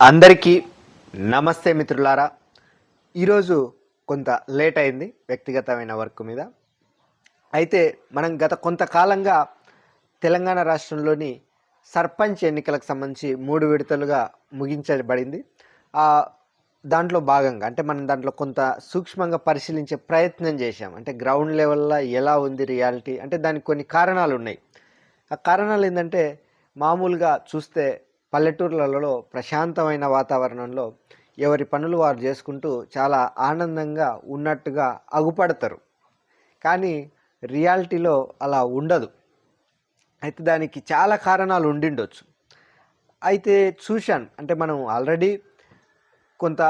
అందరికీ నమస్తే మిత్రులారా. ఈరోజు కొంత లేట్ అయింది వ్యక్తిగతమైన వర్క్ మీద. అయితే మనం గత కొంతకాలంగా తెలంగాణ రాష్ట్రంలోని సర్పంచ్ ఎన్నికలకు సంబంధించి 3 విడతలుగా ముగించబడింది. దాంట్లో భాగంగా అంటే మనం దాంట్లో కొంత సూక్ష్మంగా పరిశీలించే ప్రయత్నం చేశాం. అంటే గ్రౌండ్ లెవెల్లో ఎలా ఉంది రియాలిటీ, అంటే దానికి కొన్ని కారణాలు ఉన్నాయి. ఆ కారణాలు ఏంటంటే మామూలుగా చూస్తే పల్లెటూర్లలో ప్రశాంతమైన వాతావరణంలో ఎవరి పనులు వారు చేసుకుంటూ చాలా ఆనందంగా ఉన్నట్టుగా అగుపడతారు. కానీ రియాలిటీలో అలా ఉండదు. అయితే దానికి చాలా కారణాలు ఉండిండొచ్చు. అయితే చూశాను, అంటే మనం ఆల్రెడీ కొంత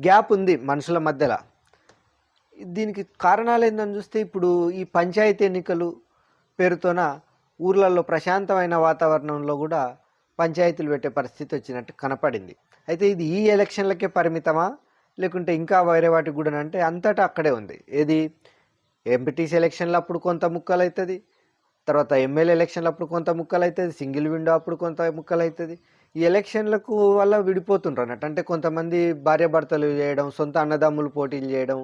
గ్యాప్ ఉంది మనుషుల మధ్యలో. దీనికి కారణాలు ఏందని చూస్తే ఇప్పుడు ఈ పంచాయతీ ఎన్నికలు పేరుతోన ఊర్లలో ప్రశాంతమైన వాతావరణంలో కూడా పంచాయతీలు పెట్టే పరిస్థితి వచ్చినట్టు కనపడింది. అయితే ఇది ఈ ఎలక్షన్లకే పరిమితమా లేకుంటే ఇంకా వేరే వాటికి కూడా అంటే అంతటా అక్కడే ఉంది. ఏది ఎంపీటీసీ ఎలక్షన్లు అప్పుడు కొంత ముక్కలు అవుతుంది, తర్వాత ఎమ్మెల్యే ఎలక్షన్లు అప్పుడు కొంత ముక్కలు అవుతుంది, సింగిల్ విండో అప్పుడు కొంత ముక్కలు అవుతుంది. ఈ ఎలక్షన్లకు వల్ల విడిపోతుండ్రు అన్నట్టు. అంటే కొంతమంది భార్యాభర్తలు చేయడం, సొంత అన్నదమ్ములు పోటీలు చేయడం,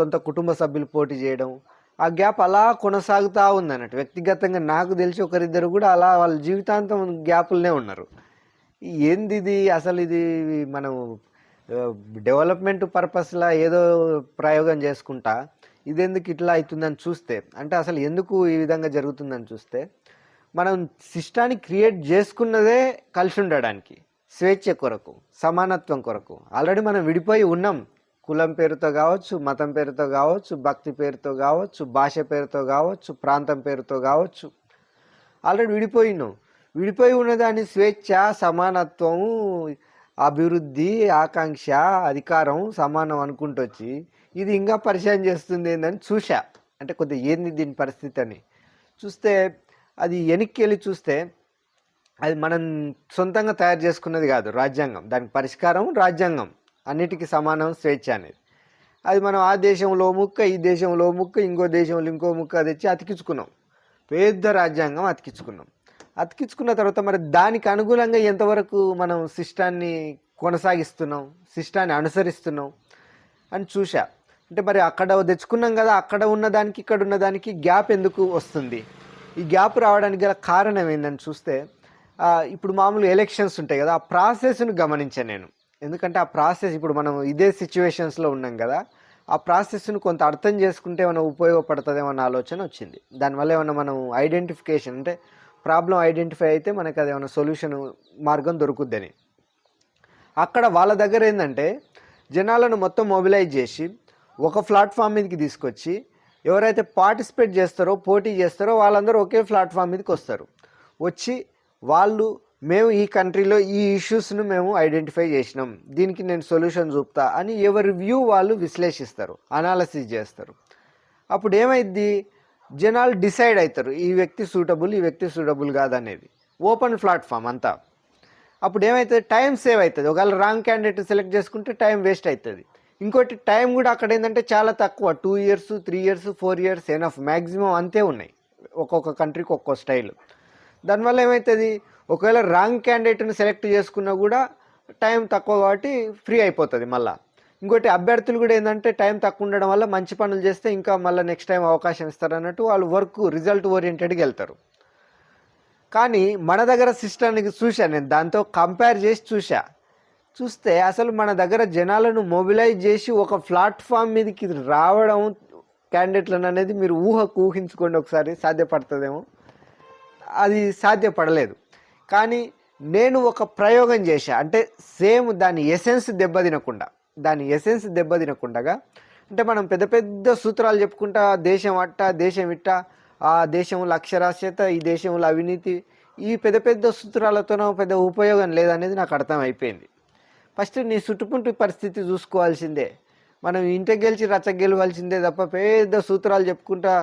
సొంత కుటుంబ సభ్యులు పోటీ చేయడం, ఆ గ్యాప్ అలా కొనసాగుతూ ఉంది అన్నట్టు. వ్యక్తిగతంగా నాకు తెలిసి ఒకరిద్దరు కూడా అలా వాళ్ళ జీవితాంతం గ్యాపులనే ఉన్నారు. ఏంది ఇది అసలు? ఇది మనం డెవలప్మెంట్ పర్పస్లా ఏదో ప్రయోగం చేసుకుంటా ఇదెందుకు ఇట్లా అవుతుందని చూస్తే, అంటే అసలు ఎందుకు ఈ విధంగా జరుగుతుందని చూస్తే, మనం సిస్టాన్ని క్రియేట్ చేసుకున్నదే కలిసి ఉండడానికి, స్వేచ్ఛ కొరకు, సమానత్వం కొరకు. ఆల్రెడీ మనం విడిపోయి ఉన్నాం. కులం పేరుతో కావచ్చు, మతం పేరుతో కావచ్చు, భక్తి పేరుతో కావచ్చు, భాష పేరుతో కావచ్చు, ప్రాంతం పేరుతో కావచ్చు, ఆల్రెడీ విడిపోయినాం. విడిపోయి ఉన్నదాన్ని స్వేచ్ఛ, సమానత్వం, అభివృద్ధి, ఆకాంక్ష, అధికారం, సమానం అనుకుంటూ వచ్చి ఇది ఇంకా పరిచయం చేస్తుంది ఏందని చూసా. అంటే కొద్దిగా ఏంది దీని పరిస్థితి అని చూస్తే, అది వెనక్కి వెళ్ళి చూస్తే అది మనం సొంతంగా తయారు చేసుకున్నది కాదు. రాజ్యాంగం, దానికి పరిష్కారం రాజ్యాంగం, అన్నిటికీ సమానం, స్వేచ్ఛ అనేది. అది మనం ఆ దేశంలో ముక్క, ఈ దేశంలో ముక్క, ఇంకో దేశంలో ఇంకో ముక్క తెచ్చి అతికించుకున్నాం. పెద్ద రాజ్యాంగం అతికించుకున్న తర్వాత మరి దానికి అనుగుణంగా ఎంతవరకు మనం సిస్టాన్ని కొనసాగిస్తున్నాం, సిస్టాన్ని అనుసరిస్తున్నాం అని చూసా. అంటే మరి అక్కడ తెచ్చుకున్నాం కదా, అక్కడ ఉన్నదానికి ఇక్కడ ఉన్నదానికి గ్యాప్ ఎందుకు వస్తుంది? ఈ గ్యాప్ రావడానికి గల కారణం ఏందని చూస్తే, ఇప్పుడు మామూలు ఎలక్షన్స్ ఉంటాయి కదా, ఆ ప్రాసెస్ను గమనించాను నేను. ఎందుకంటే ఆ ప్రాసెస్, ఇప్పుడు మనం ఇదే సిచ్యువేషన్స్లో ఉన్నాం కదా, ఆ ప్రాసెస్ను కొంత అర్థం చేసుకుంటే ఏమైనా ఉపయోగపడుతుందేమో అన్న ఆలోచన వచ్చింది. దానివల్ల ఏమైనా మనం ఐడెంటిఫికేషన్, అంటే ప్రాబ్లం ఐడెంటిఫై అయితే మనకు అది ఏమైనా సొల్యూషన్ మార్గం దొరుకుద్దని. అక్కడ వాళ్ళ దగ్గర ఏంటంటే జనాలను మొత్తం మొబిలైజ్ చేసి ఒక ప్లాట్ఫామ్ మీదకి తీసుకొచ్చి ఎవరైతే పార్టిసిపేట్ చేస్తారో, పోటీ చేస్తారో వాళ్ళందరూ ఒకే ప్లాట్ఫామ్ మీదకి వస్తారు. వచ్చి వాళ్ళు మేము ఈ కంట్రీలో ఈ ఇష్యూస్ను మేము ఐడెంటిఫై చేసినాం, దీనికి నేను సొల్యూషన్ చూపుతా అని ఎవరి వ్యూ వాళ్ళు విశ్లేషిస్తారు, అనాలసిస్ చేస్తారు. అప్పుడు ఏమైద్ది, జనాలు డిసైడ్ అవుతారు ఈ వ్యక్తి సూటబుల్, ఈ వ్యక్తి సూటబుల్ కాదనేది. ఓపెన్ ప్లాట్ఫామ్ అంతా. అప్పుడు ఏమవుతుంది, టైం సేవ్ అవుతుంది. ఒకవేళ రాంగ్ క్యాండిడేట్ సెలెక్ట్ చేసుకుంటే టైం వేస్ట్ అవుతుంది. ఇంకోటి టైం కూడా అక్కడ ఏంటంటే చాలా తక్కువ, 2 years, 3 years, 4 years enough, maximum అంతే ఉన్నాయి. ఒక్కొక్క కంట్రీకి ఒక్కో స్టైల్. దానివల్ల ఏమవుతుంది, ఒకవేళ రాంగ్ క్యాండిడేట్ని సెలెక్ట్ చేసుకున్నా కూడా టైం తక్కువ కాబట్టి ఫ్రీ అయిపోతుంది మళ్ళీ. ఇంకోటి అభ్యర్థులు కూడా ఏంటంటే టైం తక్కువ ఉండడం వల్ల మంచి పనులు చేస్తే ఇంకా మళ్ళీ నెక్స్ట్ టైం అవకాశం ఇస్తారన్నట్టు వాళ్ళు వర్క్ రిజల్ట్ ఓరియంటెడ్గా వెళ్తారు. కానీ మన దగ్గర సిస్టానికి చూశాను నేను, దాంతో కంపేర్ చేసి చూస్తే అసలు మన దగ్గర జనాలను మొబిలైజ్ చేసి ఒక ప్లాట్ఫామ్ మీదకి రావడం క్యాండిడేట్లను అనేది మీరు ఊహించుకోండి ఒకసారి, సాధ్యపడుతుందేమో. అది సాధ్యపడలేదు. కానీ నేను ఒక ప్రయోగం చేశా, అంటే సేమ్ దాని ఎసెన్స్ దెబ్బతినకుండా అంటే మనం పెద్ద పెద్ద సూత్రాలు చెప్పుకుంటా, దేశం అట్ట, దేశం ఇట్ట, ఆ దేశంలో అక్షరాస్యత, ఈ దేశంలో అవినీతి, ఈ పెద్ద పెద్ద సూత్రాలతోనో పెద్ద ఉపయోగం లేదనేది నాకు అర్థమైపోయింది. ఫస్ట్ నీ చుట్టుముట్టు పరిస్థితి చూసుకోవాల్సిందే. మనం ఇంటికి గెలిచి రచ్చగెలవాల్సిందే తప్ప పెద్ద సూత్రాలు చెప్పుకుంటా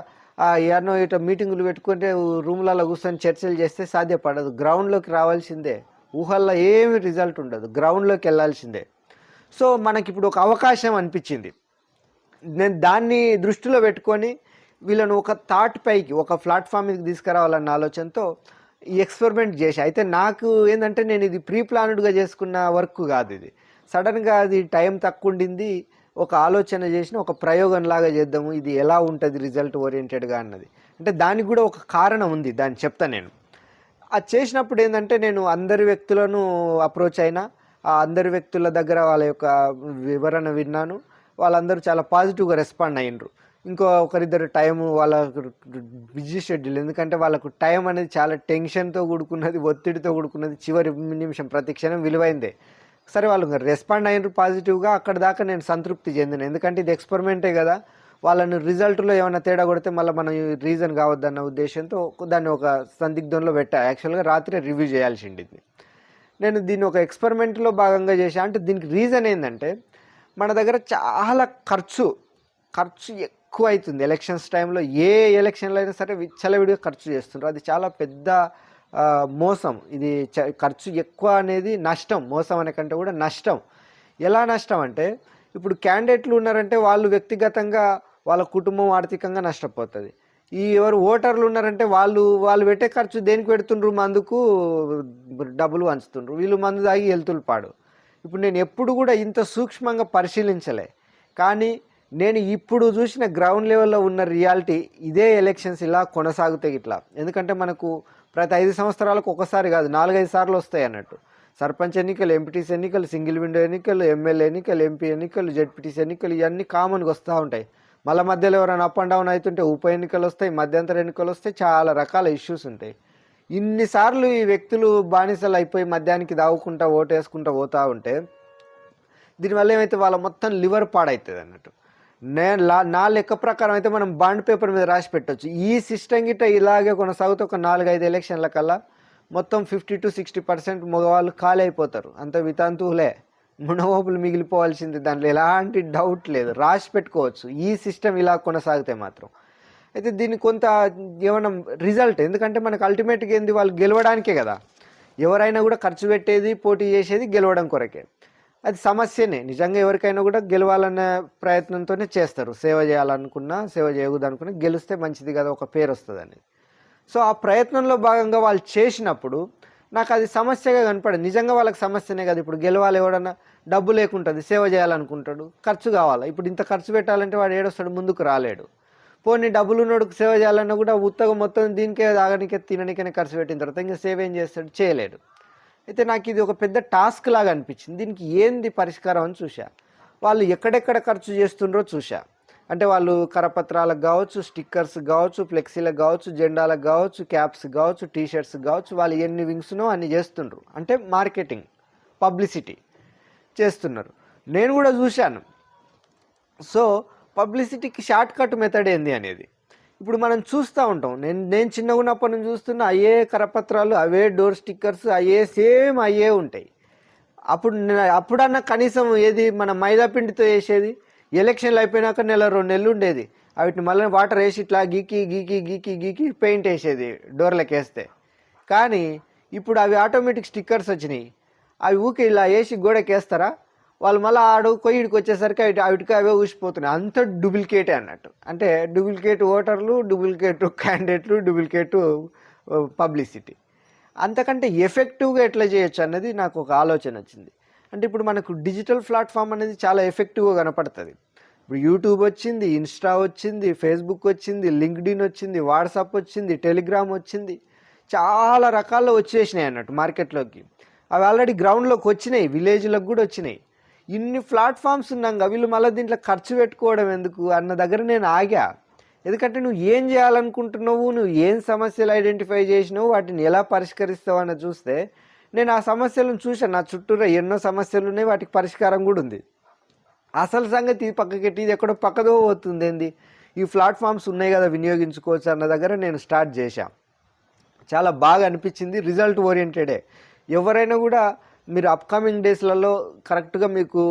ఎన్నో ఇట్లా మీటింగులు పెట్టుకుంటే రూమ్లలో కూర్చొని చర్చలు చేస్తే సాధ్యపడదు. గ్రౌండ్లోకి రావాల్సిందే. ఊహల్లో ఏమి రిజల్ట్ ఉండదు, గ్రౌండ్లోకి వెళ్ళాల్సిందే. సో మనకి ఇప్పుడు ఒక అవకాశం అనిపించింది. నేను దాన్ని దృష్టిలో పెట్టుకొని వీళ్ళను ఒక థాట్ పైకి, ఒక ప్లాట్ఫామ్ మీదకి తీసుకురావాలన్న ఆలోచనతో ఈ ఎక్స్పెరిమెంట్ చేసి అయితే నాకు ఏంటంటే నేను ఇది ప్రీ ప్లాన్డ్గా చేసుకున్న వర్క్ కాదు, ఇది సడన్గా అది టైం తక్కువ ఉండింది, ఒక ఆలోచన చేసిన ఒక ప్రయోగం లాగా చేద్దాము ఇది ఎలా ఉంటుంది రిజల్ట్ ఓరియంటెడ్గా అన్నది. అంటే దానికి కూడా ఒక కారణం ఉంది, దాన్ని చెప్తా నేను. అది చేసినప్పుడు ఏంటంటే నేను అందరి వ్యక్తులను అప్రోచ్ అయినా, ఆ అందరి వ్యక్తుల దగ్గర వాళ్ళ యొక్క వివరణ విన్నాను, వాళ్ళందరూ చాలా పాజిటివ్గా రెస్పాండ్ అయినరు. ఇంకో ఒకరిద్దరు టైము వాళ్ళ బిజీ షెడ్యూల్, ఎందుకంటే వాళ్ళకు టైం అనేది చాలా టెన్షన్తో కూడుకున్నది, ఒత్తిడితో కూడుకున్నది, చివరి నిమిషం ప్రతి క్షణం విలువైందే. సరే వాళ్ళు రెస్పాండ్ అయినరు పాజిటివ్గా, అక్కడ దాకా నేను సంతృప్తి చెందిన, ఎందుకంటే ఇది ఎక్స్పెరిమెంటే కదా, వాళ్ళని రిజల్ట్లో ఏమైనా తేడా కొడితే మళ్ళీ మనం రీజన్ కావద్దన్న ఉద్దేశంతో దాన్ని ఒక సందిగ్ధంలో పెట్టా. యాక్చువల్గా రాత్రి రివ్యూ చేయాల్సి ఉండింది. నేను దీన్ని ఒక ఎక్స్పెరిమెంట్లో భాగంగా చేశా. అంటే దీనికి రీజన్ ఏంటంటే మన దగ్గర చాలా ఖర్చు ఎక్కువ అవుతుంది ఎలక్షన్స్ టైంలో. ఏ ఎలక్షన్లో అయినా సరే విచ్చలవిడిగా ఖర్చు చేస్తుంటారు, అది చాలా పెద్ద మోసం. ఇది ఖర్చు ఎక్కువ అనేది నష్టం, మోసం అనే కంటే కూడా నష్టం. ఎలా నష్టం అంటే ఇప్పుడు క్యాండిడేట్లు ఉన్నారంటే వాళ్ళు వ్యక్తిగతంగా వాళ్ళ కుటుంబం ఆర్థికంగా నష్టపోతుంది. ఈ ఎవరు ఓటర్లు ఉన్నారంటే వాళ్ళు పెట్టే ఖర్చు దేనికి పెడుతుండ్రు, మందుకు డబ్బులు వంచుతుండ్రు, వీళ్ళు మందు తాగి వెళ్తులు పాడు. ఇప్పుడు నేను ఎప్పుడు కూడా ఇంత సూక్ష్మంగా పరిశీలించలే, కానీ నేను ఇప్పుడు చూసిన గ్రౌండ్ లెవెల్లో ఉన్న రియాలిటీ ఇదే. ఎలక్షన్స్ ఇలా కొనసాగుతాయి ఇట్లా, ఎందుకంటే మనకు ప్రతి 5 సంవత్సరాలకు ఒకసారి కాదు 4-5 సార్లు వస్తాయి అన్నట్టు. సర్పంచ్ ఎన్నికలు, ఎంపీటీసీ ఎన్నికలు, సింగిల్ విండో ఎన్నికలు, ఎమ్మెల్యే ఎన్నికలు, ఎంపీ ఎన్నికలు, జెడ్పీటీసీ ఎన్నికలు, ఇవన్నీ కామన్గా వస్తూ ఉంటాయి. మళ్ళీ మధ్యలో ఎవరైనా అప్ అండ్ డౌన్ అవుతుంటే ఉప ఎన్నికలు వస్తాయి, మధ్యంతర ఎన్నికలు వస్తాయి, చాలా రకాల ఇష్యూస్ ఉంటాయి. ఇన్నిసార్లు ఈ వ్యక్తులు బానిసలు అయిపోయి మధ్యానికి దావుకుంటా ఓటేసుకుంటూ పోతూ ఉంటే దీనివల్ల ఏమైతే వాళ్ళ మొత్తం లివర్ పాడవుతుంది అన్నట్టు. నా లెక్క ప్రకారం అయితే మనం బాండ్ పేపర్ మీద రాసి పెట్టవచ్చు, ఈ సిస్టమ్ గిట్ట ఇలాగే కొనసాగుతూ ఒక 4-5 ఎలక్షన్ల కల్లా మొత్తం 50-60% మగవాళ్ళు ఖాళీ అయిపోతారు, అంత వితంతువులే, మునవోపులు మిగిలిపోవాల్సింది, దాంట్లో ఎలాంటి డౌట్ లేదు, రాసి పెట్టుకోవచ్చు ఈ సిస్టమ్ ఇలా కొనసాగితే మాత్రం. అయితే దీన్ని కొంత ఏమైనా రిజల్ట్, ఎందుకంటే మనకు అల్టిమేట్గా ఏంది, వాళ్ళు గెలవడానికే కదా, ఎవరైనా కూడా ఖర్చు పెట్టేది పోటీ చేసేది గెలవడం కొరకే. అది సమస్యనే, నిజంగా ఎవరికైనా కూడా గెలవాలనే ప్రయత్నంతోనే చేస్తారు, సేవ చేయాలనుకున్నా సేవ చేయకూడదనుకున్నా గెలిస్తే మంచిది కదా, ఒక పేరు వస్తుందని. సో ఆ ప్రయత్నంలో భాగంగా వాళ్ళు చేసినప్పుడు నాకు అది సమస్యగా కనపడదు. నిజంగా వాళ్ళకి సమస్యనే కదా, ఇప్పుడు గెలవాలి, ఎవడన్నా డబ్బు లేకుంటుంది, సేవ చేయాలనుకుంటాడు, ఖర్చు కావాలి, ఇప్పుడు ఇంత ఖర్చు పెట్టాలంటే వాడు ఏడొస్తాడు, ముందుకు రాలేడు. పోనీ డబ్బులు ఉన్నోడుకు సేవ చేయాలన్నా కూడా ఉత్తగా మొత్తం దీనికే తాగనికే తిననికనే ఖర్చు పెట్టిన తర్వాత ఇంకా సేవ ఏం చేస్తాడు, చేయలేడు. అయితే నాకు ఇది ఒక పెద్ద టాస్క్ లాగా అనిపించింది. దీనికి ఏంది పరిష్కారం అని చూసా. వాళ్ళు ఎక్కడెక్కడ ఖర్చు చేస్తుండ్రో చూసా. అంటే వాళ్ళు కరపత్రాలకు కావచ్చు, స్టిక్కర్స్ కావచ్చు, ఫ్లెక్సీలకు కావచ్చు, జెండాలకు కావచ్చు, క్యాప్స్ కావచ్చు, టీషర్ట్స్ కావచ్చు, వాళ్ళు ఎన్ని వింగ్స్నో అన్ని చేస్తుండ్రు. అంటే మార్కెటింగ్, పబ్లిసిటీ చేస్తున్నారు, నేను కూడా చూశాను. సో పబ్లిసిటీకి షార్ట్ కట్ మెథడ్ ఏంది అనేది ఇప్పుడు మనం చూస్తూ ఉంటాం. నేను చిన్నగా ఉన్నప్పటి నుంచి చూస్తున్న అయ్యే కరపత్రాలు, అవే డోర్ స్టిక్కర్స్, సేమ్ అయ్యే ఉంటాయి. అప్పుడన్నా కనీసం ఏది మన మైదా పిండితో వేసేది, ఎలక్షన్లు అయిపోయినాక 1-2 నెలలు ఉండేది, వాటిని మళ్ళీ వాటర్ వేసి ఇట్లా గీకి గీకి గీకి గీకి పెయింట్ వేసేది డోర్లకు వేస్తే. కానీ ఇప్పుడు అవి ఆటోమేటిక్ స్టిక్కర్స్ వచ్చినాయి, అవి ఊకే ఇలా వేసి గోడకి వేస్తారా, వాళ్ళు మళ్ళీ కొయ్యిడికి వచ్చేసరికి వాటికి అవే ఊసిపోతున్నాయి, అంత డూప్లికేటే అన్నట్టు. అంటే డూప్లికేట్ ఓటర్లు, డూప్లికేట్ క్యాండిడేట్లు, డూప్లికేట్ పబ్లిసిటీ. అంతకంటే ఎఫెక్టివ్గా ఎట్లా చేయొచ్చు అన్నది నాకు ఒక ఆలోచన వచ్చింది. అంటే ఇప్పుడు మనకు డిజిటల్ ప్లాట్ఫామ్ అనేది చాలా ఎఫెక్టివ్గా కనపడుతుంది. ఇప్పుడు యూట్యూబ్ వచ్చింది, ఇన్స్టా వచ్చింది, ఫేస్బుక్ వచ్చింది, లింక్డ్ఇన్ వచ్చింది, వాట్సాప్ వచ్చింది, టెలిగ్రామ్ వచ్చింది, చాలా రకాల్లో వచ్చేసినాయి అన్నట్టు మార్కెట్లోకి. అవి ఆల్రెడీ గ్రౌండ్లోకి వచ్చినాయి, విలేజ్లకు కూడా వచ్చినాయి. ఇన్ని ప్లాట్ఫామ్స్ ఉన్నాక వీళ్ళు మళ్ళీ దీంట్లో ఖర్చు పెట్టుకోవడం ఎందుకు అన్న దగ్గర నేను ఆగా. ఎందుకంటే నువ్వు ఏం చేయాలనుకుంటున్నావు, నువ్వు ఏం సమస్యలు ఐడెంటిఫై చేసినావు, వాటిని ఎలా పరిష్కరిస్తావు అన్న చూస్తే నేను ఆ సమస్యలను చూసాను. నా చుట్టూరా ఎన్నో సమస్యలు ఉన్నాయి, వాటికి పరిష్కారం కూడా ఉంది. అసలు సంగతి పక్కకెట్టి ఇది ఎక్కడో పక్కదో పోతుంది ఏంది, ఈ ప్లాట్ఫామ్స్ ఉన్నాయి కదా వినియోగించుకోవచ్చు అన్న దగ్గర నేను స్టార్ట్ చేశాను. చాలా బాగా అనిపించింది, రిజల్ట్ ఓరియంటెడే. ఎవరైనా కూడా మీరు అప్కమింగ్ డేస్లలో కరెక్ట్గా మీకు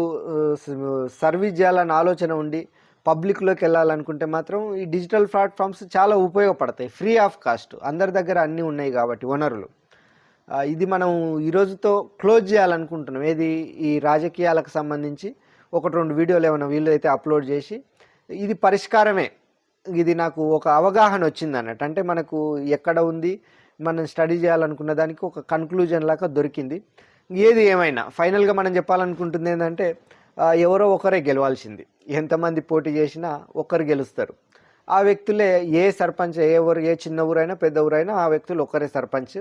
సర్వీస్ చేయాలన్న ఆలోచన ఉండి పబ్లిక్లోకి వెళ్ళాలనుకుంటే మాత్రం ఈ డిజిటల్ ప్లాట్ఫామ్స్ చాలా ఉపయోగపడతాయి, ఫ్రీ ఆఫ్ కాస్ట్, అందరి దగ్గర అన్నీ ఉన్నాయి కాబట్టి వనరులు. ఇది మనం ఈరోజుతో క్లోజ్ చేయాలనుకుంటున్నాం. ఏది, ఈ రాజకీయాలకు సంబంధించి 1-2 వీడియోలు ఏమైనా వీళ్ళు అయితే అప్లోడ్ చేసి, ఇది పరిష్కారమే, ఇది నాకు ఒక అవగాహన వచ్చింది అన్నట్టు. అంటే మనకు ఎక్కడ ఉంది, మనం స్టడీ చేయాలనుకున్న దానికి ఒక కన్క్లూజన్ లాగా దొరికింది. ఏది ఏమైనా ఫైనల్గా మనం చెప్పాలనుకుంటుంది ఏంటంటే ఎవరో ఒకరే గెలవాల్సింది. ఎంతమంది పోటీ చేసినా ఒక్కరు గెలుస్తారు. ఆ వ్యక్తులే ఏ సర్పంచ్, ఏ చిన్న ఊరైనా పెద్ద ఊరైనా ఆ వ్యక్తులు ఒక్కరే సర్పంచ్.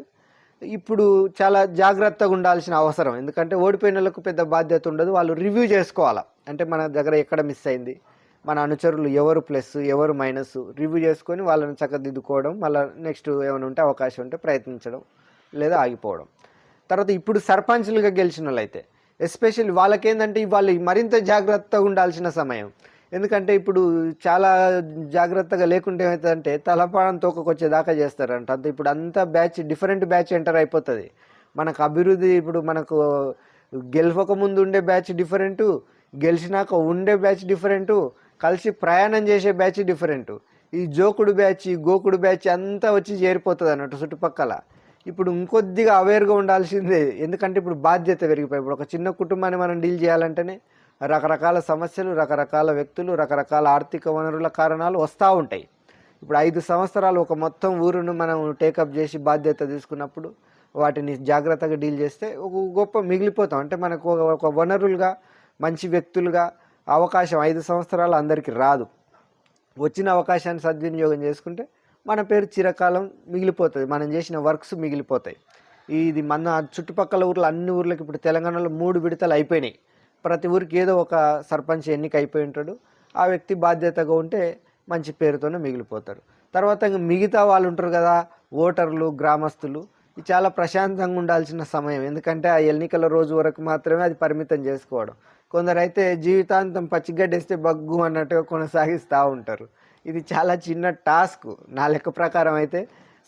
ఇప్పుడు చాలా జాగ్రత్తగా ఉండాల్సిన అవసరం, ఎందుకంటే ఓడిపోయిన వాళ్ళకు పెద్ద బాధ్యత ఉండదు. వాళ్ళు రివ్యూ చేసుకోవాలా, అంటే మన దగ్గర ఎక్కడ మిస్ అయింది, మన అనుచరులు ఎవరు ప్లస్ ఎవరు మైనస్ రివ్యూ చేసుకొని వాళ్ళని చక్కదిద్దుకోవడం, మళ్ళీ నెక్స్ట్ ఏమైనా ఉంటే అవకాశం ఉంటే ప్రయత్నించడం, లేదా ఆగిపోవడం. తర్వాత ఇప్పుడు సర్పంచ్లుగా గెలిచిన వాళ్ళైతే ఎస్పెషల్లీ వాళ్ళకేంటంటే వాళ్ళు మరింత జాగ్రత్తగా ఉండాల్సిన సమయం. ఎందుకంటే ఇప్పుడు చాలా జాగ్రత్తగా లేకుంటే ఏమవుతుందంటే తలపానం తోకకొచ్చేదాకా చేస్తారంట. అంత ఇప్పుడు అంతా డిఫరెంట్ బ్యాచ్ ఎంటర్ అయిపోతుంది. మనకు అభివృద్ధి ఇప్పుడు మనకు గెలవక ముందు ఉండే బ్యాచ్ డిఫరెంటు, గెలిచినాక ఉండే బ్యాచ్ డిఫరెంటు, కలిసి ప్రయాణం చేసే బ్యాచ్ డిఫరెంటు. ఈ జోకుడు బ్యాచ్, గోకుడు బ్యాచ్ అంతా వచ్చి చేరిపోతుంది అన్నట్టు చుట్టుపక్కల. ఇప్పుడు ఇంకొద్దిగా అవేర్గా ఉండాల్సిందే, ఎందుకంటే ఇప్పుడు బాధ్యత పెరిగిపోయి ఇప్పుడు ఒక చిన్న కుటుంబాన్ని మనం డీల్ చేయాలంటేనే రకరకాల సమస్యలు, రకరకాల వ్యక్తులు, రకరకాల ఆర్థిక వనరుల కారణాలు వస్తూ ఉంటాయి. ఇప్పుడు 5 సంవత్సరాలు ఒక మొత్తం ఊరును మనం టేకప్ చేసి బాధ్యత తీసుకున్నప్పుడు వాటిని జాగ్రత్తగా డీల్ చేస్తే ఒక గొప్ప మిగిలిపోతాం. అంటే మనకు ఒక వనరులుగా, మంచి వ్యక్తులుగా అవకాశం 5 సంవత్సరాలు అందరికీ రాదు. వచ్చిన అవకాశాన్ని సద్వినియోగం చేసుకుంటే మన పేరు చిరకాలం మిగిలిపోతుంది, మనం చేసిన వర్క్స్ మిగిలిపోతాయి. ఇది మన చుట్టుపక్కల ఊర్లో అన్ని ఊర్లకి ఇప్పుడు తెలంగాణలో 3 విడతలు అయిపోయినాయి. ప్రతి ఊరికి ఏదో ఒక సర్పంచ్ ఎన్నిక అయిపోయి ఉంటాడు. ఆ వ్యక్తి బాధ్యతగా ఉంటే మంచి పేరుతోనే మిగిలిపోతారు. తర్వాత మిగతా వాళ్ళు ఉంటారు కదా, ఓటర్లు, గ్రామస్తులు, ఇది చాలా ప్రశాంతంగా ఉండాల్సిన సమయం. ఎందుకంటే ఆ ఎన్నికల రోజు వరకు మాత్రమే అది పరిమితం చేసుకోవడం. కొందరైతే జీవితాంతం పచ్చిగడ్డేస్తే బగ్గు అన్నట్టుగా కొనసాగిస్తూ ఉంటారు. ఇది చాలా చిన్న టాస్క్. నా లెక్క ప్రకారం అయితే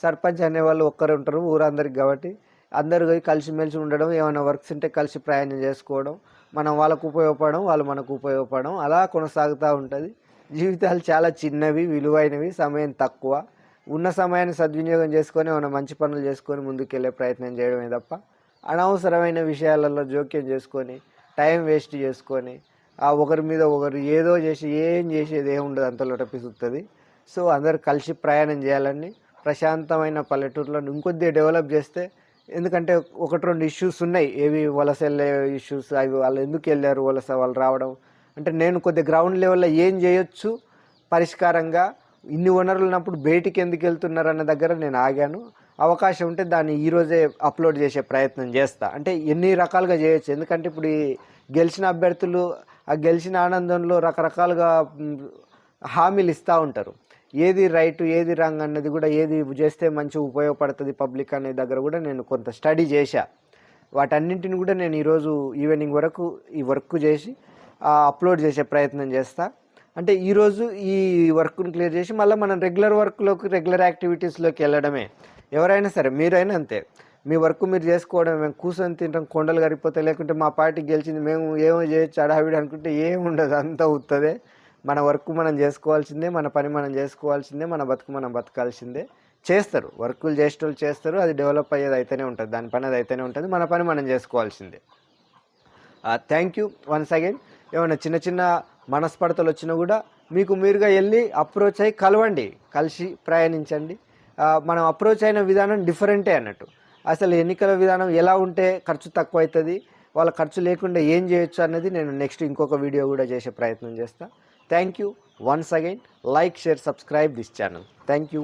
సర్పంచ్ అనేవాళ్ళు ఒక్కరు ఉంటారు ఊరందరికి, కాబట్టి అందరూ కలిసిమెలిసి ఉండడం, ఏమైనా వర్క్స్ ఉంటే కలిసి ప్రయాణం చేసుకోవడం, మనం వాళ్ళకు ఉపయోగపడడం, వాళ్ళు మనకు ఉపయోగపడడం, అలా కొనసాగుతూ ఉంటుంది. జీవితాలు చాలా చిన్నవి, విలువైనవి, సమయం తక్కువ. ఉన్న సమయాన్ని సద్వినియోగం చేసుకొని ఏమైనా మంచి పనులు చేసుకొని ముందుకెళ్ళే ప్రయత్నం చేయడమే తప్ప అనవసరమైన విషయాలలో జోక్యం చేసుకొని టైం వేస్ట్ చేసుకొని ఒకరి మీద ఒకరు ఏదో చేసి ఏం చేసేది ఏముండదు, అంతలో పిసుకుతుంది. సో అందరు కలిసి ప్రయాణం చేయాలని, ప్రశాంతమైన పల్లెటూరులో ఇంకొద్దిగా డెవలప్ చేస్తే, ఎందుకంటే 1-2 ఇష్యూస్ ఉన్నాయి. ఏవి వలస వెళ్ళే ఇష్యూస్, అవి వాళ్ళు ఎందుకు వెళ్ళారు వలస, వాళ్ళు రావడం అంటే నేను కొద్దిగా గ్రౌండ్ లెవెల్లో ఏం చేయొచ్చు పరిష్కారంగా, ఇన్ని వనరులు ఉన్నప్పుడు బయటికి ఎందుకు వెళ్తున్నారు అన్న దగ్గర నేను ఆగాను. అవకాశం ఉంటే దాన్ని ఈరోజే అప్లోడ్ చేసే ప్రయత్నం చేస్తా. అంటే ఎన్ని రకాలుగా చేయొచ్చు, ఎందుకంటే ఇప్పుడు ఈ గెలిచిన అభ్యర్థులు ఆ గెలిచిన ఆనందంలో రకరకాలుగా హామీలు ఇస్తూ ఉంటారు. ఏది రైట్ ఏది రాంగ్ అన్నది కూడా, ఏది చేస్తే మంచి ఉపయోగపడుతుంది పబ్లిక్ అనే దగ్గర కూడా నేను కొంత స్టడీ చేశా. వాటన్నింటిని కూడా నేను ఈరోజు ఈవినింగ్ వరకు ఈ వర్క్ చేసి అప్లోడ్ చేసే ప్రయత్నం చేస్తా. అంటే ఈరోజు ఈ వర్క్ను క్లియర్ చేసి మళ్ళీ మనం రెగ్యులర్ వర్క్లోకి, రెగ్యులర్ యాక్టివిటీస్లోకి వెళ్ళడమే. ఎవరైనా సరే, మీరైనా అంతే, మీ వర్క్ మీరు చేసుకోవడం. మేము కూర్చొని తింటాం, కొండలు గరిపోతాయి, లేకుంటే మా పార్టీ గెలిచింది మేము ఏమో చేయొచ్చు అడావిడి అనుకుంటే ఏముండదు, అంతా అవుతుంది. మన వర్క్ మనం చేసుకోవాల్సిందే, మన పని మనం చేసుకోవాల్సిందే, మన బతుకు మనం బతకాల్సిందే. చేస్తారు, వర్కులు చేసేటోళ్ళు చేస్తారు, అది డెవలప్ అయ్యేది అయితేనే ఉంటుంది, దాని పని అది అయితేనే ఉంటుంది, మన పని మనం చేసుకోవాల్సిందే. Thank you once again. ఏమైనా చిన్న చిన్న మనస్పర్ధలు వచ్చినా కూడా మీకు మీరుగా వెళ్ళి అప్రోచ్ అయ్యి కలవండి, కలిసి ప్రయాణించండి. మనం అప్రోచ్ అయిన విధానం డిఫరెంటే అన్నట్టు. అసలు ఎన్నికల విధానం ఎలా ఉంటే ఖర్చు తక్కువ అవుతుంది, వాళ్ళ ఖర్చు లేకుండా ఏం చేయొచ్చు అన్నది నేను నెక్స్ట్ ఇంకొక వీడియో కూడా చేసే ప్రయత్నం చేస్తాను. Thank you once again. Like, share, subscribe this channel. Thank you.